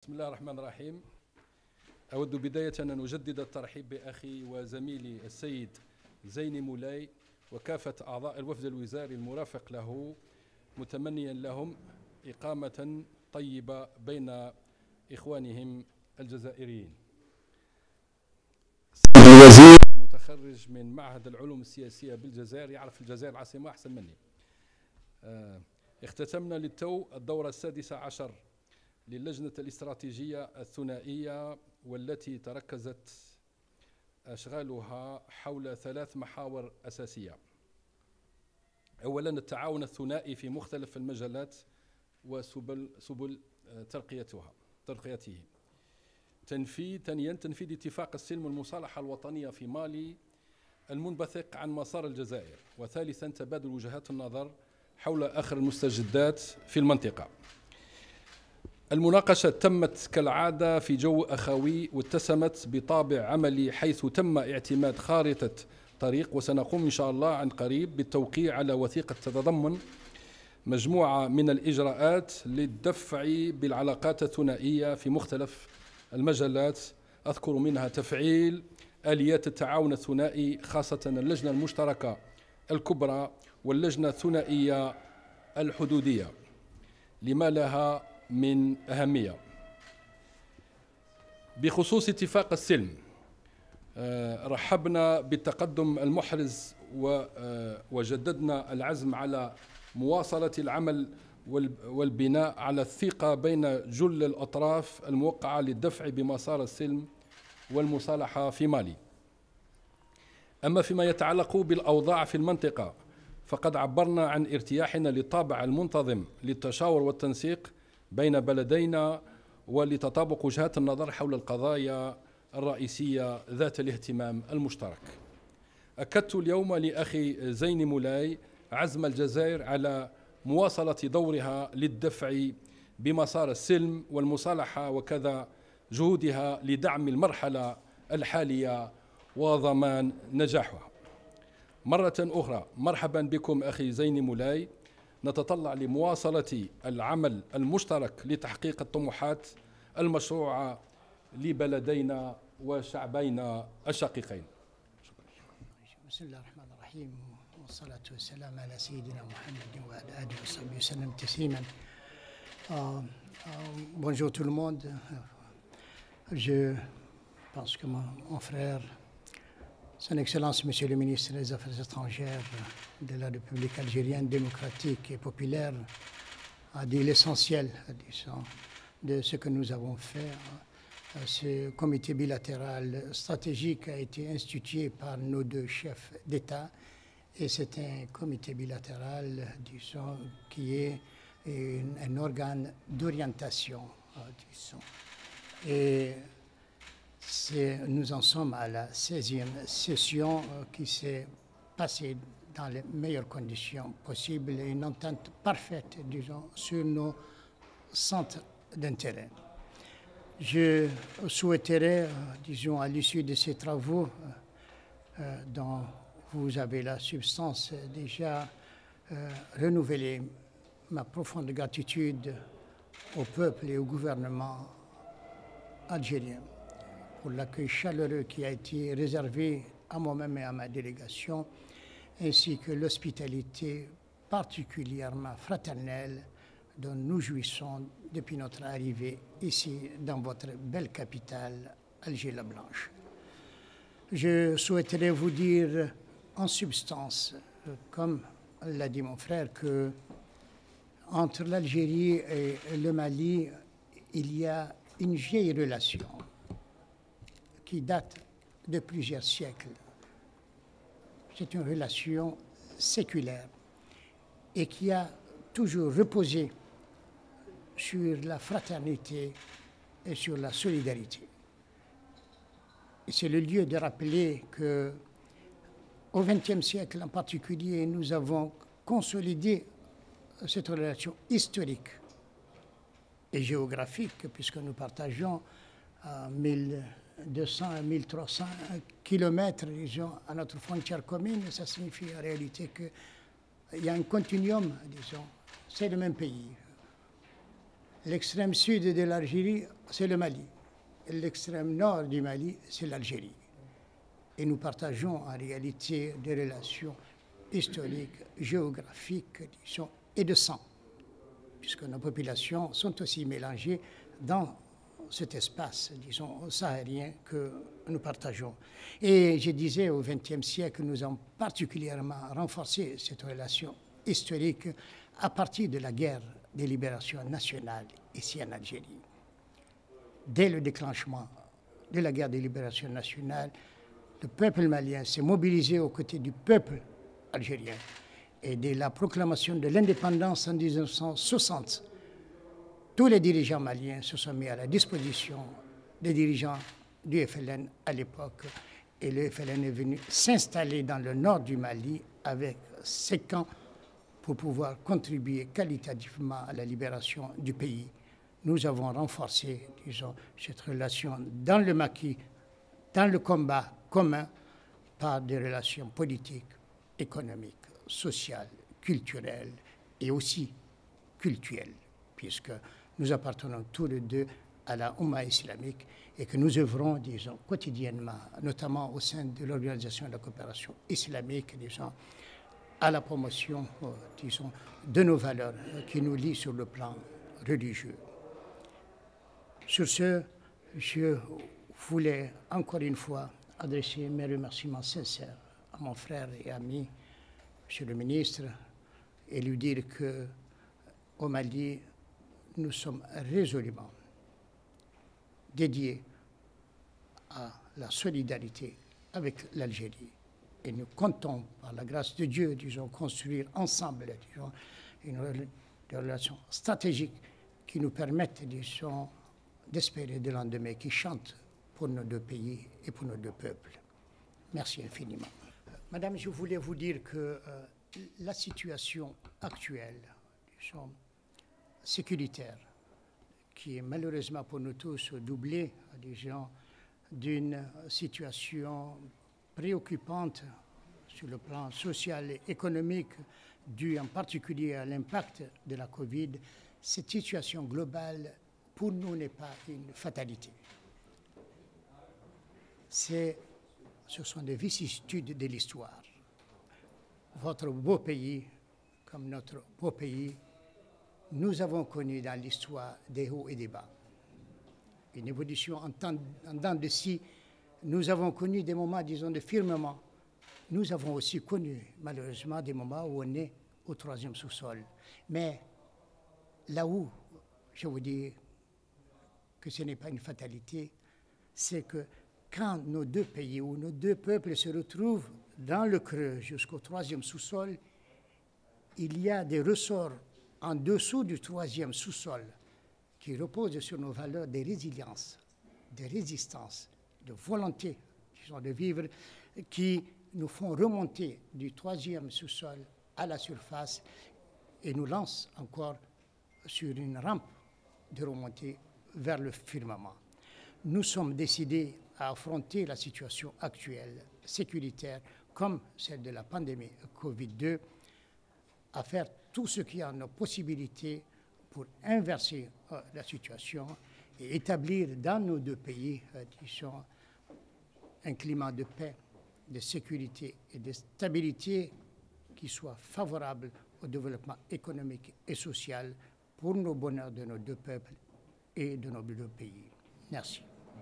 بسم الله الرحمن الرحيم. أود بداية أن أجدد الترحيب بأخي وزميلي السيد زيني مولاي وكافة أعضاء الوفد الوزاري المرافق له، متمنيا لهم إقامة طيبة بين إخوانهم الجزائريين. السيد الوزير متخرج من معهد العلوم السياسية بالجزائر، يعرف الجزائر العاصمة أحسن مني. اختتمنا للتو الدورة السادسة عشر للجنة الاستراتيجية الثنائية، والتي تركزت أشغالها حول 3 محاور أساسية. أولا، التعاون الثنائي في مختلف المجالات وسبل ترقيته. ثانيا، تنفيذ اتفاق السلم والمصالحة الوطنية في مالي المنبثق عن مسار الجزائر. وثالثا، تبادل وجهات النظر حول آخر المستجدات في المنطقة. المناقشة تمت كالعادة في جو أخوي واتسمت بطابع عملي، حيث تم اعتماد خارطة طريق، وسنقوم إن شاء الله عن قريب بالتوقيع على وثيقة تتضمن مجموعة من الإجراءات للدفع بالعلاقات الثنائية في مختلف المجالات، أذكر منها تفعيل آليات التعاون الثنائي، خاصة اللجنة المشتركة الكبرى واللجنة الثنائية الحدودية لما لها من أهمية. بخصوص اتفاق السلم، رحبنا بالتقدم المحرز وجددنا العزم على مواصلة العمل والبناء على الثقة بين جل الأطراف الموقعة للدفع بمسار السلم والمصالحة في مالي. أما فيما يتعلق بالأوضاع في المنطقة، فقد عبرنا عن ارتياحنا للطابع المنتظم للتشاور والتنسيق بين بلدينا ولتطابق وجهات النظر حول القضايا الرئيسية ذات الاهتمام المشترك. أكدت اليوم لأخي زيني مولاي عزم الجزائر على مواصلة دورها للدفع بمسار السلم والمصالحة، وكذا جهودها لدعم المرحلة الحالية وضمان نجاحها. مرة أخرى مرحبا بكم أخي زيني مولاي. نتطلع لمواصلة العمل المشترك لتحقيق الطموحات المشروعة لبلدينا وشعبينا الشقيقين. بسم الله الرحمن الرحيم، والصلاة والسلام على سيدنا محمد وعلى آله وصحبه وسلم تسليما. Bonjour tout le monde. Je pense que mon frère, Son Excellence, Monsieur le ministre des Affaires étrangères de la République algérienne démocratique et populaire, a dit l'essentiel de ce que nous avons fait. Ce comité bilatéral stratégique a été institué par nos 2 chefs d'État, et c'est un comité bilatéral, disons, qui est un organe d'orientation, disons. Et nous en sommes à la 16e session qui s'est passée dans les meilleures conditions possibles et une entente parfaite, disons, sur nos centres d'intérêt. Je souhaiterais, disons, à l'issue de ces travaux dont vous avez la substance déjà, renouveler ma profonde gratitude au peuple et au gouvernement algérien pour l'accueil chaleureux qui a été réservé à moi-même et à ma délégation, ainsi que l'hospitalité particulièrement fraternelle dont nous jouissons depuis notre arrivée ici dans votre belle capitale, Alger-la-Blanche. Je souhaiterais vous dire en substance, comme l'a dit mon frère, que entre l'Algérie et le Mali, il y a une vieille relation qui date de plusieurs siècles. C'est une relation séculaire et qui a toujours reposé sur la fraternité et sur la solidarité. Et c'est le lieu de rappeler que au XXe siècle en particulier, nous avons consolidé cette relation historique et géographique, puisque nous partageons 1200 à 1300 kilomètres, disons, à notre frontière commune. Ça signifie en réalité qu'il y a un continuum, disons, c'est le même pays. L'extrême sud de l'Algérie, c'est le Mali. L'extrême nord du Mali, c'est l'Algérie. Et nous partageons en réalité des relations historiques, géographiques, disons, et de sang, puisque nos populations sont aussi mélangées dans cet espace, disons, sahélien que nous partageons. Et je disais, au XXe siècle, nous avons particulièrement renforcé cette relation historique à partir de la guerre de libération nationale ici en Algérie. Dès le déclenchement de la guerre de libération nationale, le peuple malien s'est mobilisé aux côtés du peuple algérien. Et dès la proclamation de l'indépendance en 1960, tous les dirigeants maliens se sont mis à la disposition des dirigeants du FLN à l'époque. Et le FLN est venu s'installer dans le nord du Mali avec ses camps pour pouvoir contribuer qualitativement à la libération du pays. Nous avons renforcé, disons, cette relation dans le maquis, dans le combat commun, par des relations politiques, économiques, sociales, culturelles et aussi cultuelles, puisque nous appartenons tous les deux à la Oumma islamique et que nous œuvrons, disons, quotidiennement, notamment au sein de l'Organisation de la coopération islamique, disons, à la promotion, disons, de nos valeurs qui nous lient sur le plan religieux. Sur ce, je voulais encore une fois adresser mes remerciements sincères à mon frère et ami, Monsieur le ministre, et lui dire qu'au Mali, nous sommes résolument dédiés à la solidarité avec l'Algérie. Et nous comptons, par la grâce de Dieu, disons, construire ensemble, disons, des relations stratégiques qui nous permettent, disons, d'espérer des lendemains qui chantent pour nos deux pays et pour nos deux peuples. Merci infiniment. Madame, je voulais vous dire que la situation actuelle, disons, sécuritaire, qui est malheureusement pour nous tous doublée, disons, d'une situation préoccupante sur le plan social et économique, due en particulier à l'impact de la Covid, cette situation globale, pour nous, n'est pas une fatalité. Ce sont des vicissitudes de l'histoire. Votre beau pays, comme notre beau pays, nous avons connu dans l'histoire des hauts et des bas. Une évolution en dents de scie. Nous avons connu des moments, disons, de firmement. Nous avons aussi connu, malheureusement, des moments où on est au troisième sous-sol. Mais là où, je vous dis que ce n'est pas une fatalité, c'est que quand nos deux pays ou nos deux peuples se retrouvent dans le creux jusqu'au troisième sous-sol, il y a des ressorts en dessous du troisième sous-sol qui reposent sur nos valeurs de résilience, de résistance, de volonté, disons, de vivre, qui nous font remonter du troisième sous-sol à la surface et nous lancent encore sur une rampe de remontée vers le firmament. Nous sommes décidés à affronter la situation actuelle, sécuritaire, comme celle de la pandémie Covid-2, à faire tout ce qui est en nos possibilités pour inverser la situation et établir dans nos deux pays, disons, un climat de paix, de sécurité et de stabilité qui soit favorable au développement économique et social pour le bonheur de nos deux peuples et de nos deux pays. Merci.